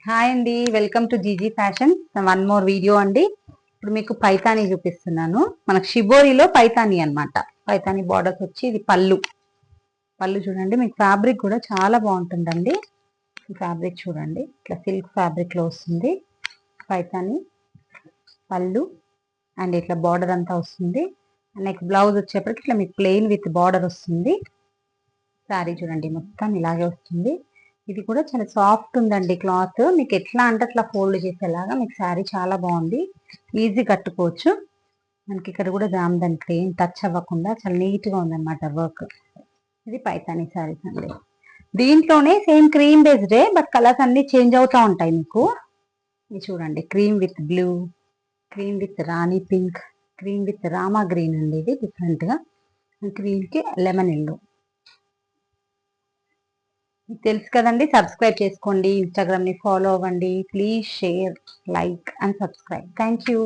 Hi అండి, welcome to GG fashion. One more video అండి. ఇప్పుడు మీకు పైతానీ చూపిస్తున్నాను. మనకు షిబోరిలో పైతానీ అన్నమాట. పైతానీ బార్డర్స్ వచ్చి ఇది పళ్ళు. పళ్ళు చూడండి, మీకు ఫ్యాబ్రిక్ కూడా చాలా బాగుంటుందండి. ఈ ఫ్యాబ్రిక్ చూడండి, ఇట్లా సిల్క్ ఫ్యాబ్రిక్ లో వస్తుంది పైతానీ పళ్ళు. అండ్ ఇట్లా బార్డర్ అంతా వస్తుంది. నెక్స్ట్ బ్లౌజ్ వచ్చేప్పటికి ఇట్లా మీకు ప్లెయిన్ విత్ బార్డర్ వస్తుంది. శారీ చూడండి, మొత్తం ఇలాగే వస్తుంది. ఇది కూడా చాలా సాఫ్ట్ ఉందండి క్లాత్. మీకు ఎట్లా అంటే అట్లా ఫోల్డ్ చేసేలాగా మీకు శారీ చాలా బాగుంది. ఈజీ కట్టుకోవచ్చు. మనకి ఇక్కడ కూడా దానికి ఏం టచ్ అవ్వకుండా చాలా నీట్ గా ఉందన్నమాట వర్క్. ఇది పైతానీ శారీస్ అండి. దీంట్లోనే సేమ్ క్రీమ్ బేస్డే, బట్ కలర్స్ అన్ని చేంజ్ అవుతా ఉంటాయి మీకు. ఇది చూడండి, cream with blue, cream with Rani pink, cream with Rama green అండి. ఇది డిఫరెంట్ గా క్రీమ్ కి లెమన్ ఎల్లో. తెలుసు కదండి, సబ్స్క్రైబ్ చేసుకోండి, ఇన్స్టాగ్రామ్ ని ఫాలో అవ్వండి. Please share, like and subscribe. Thank you.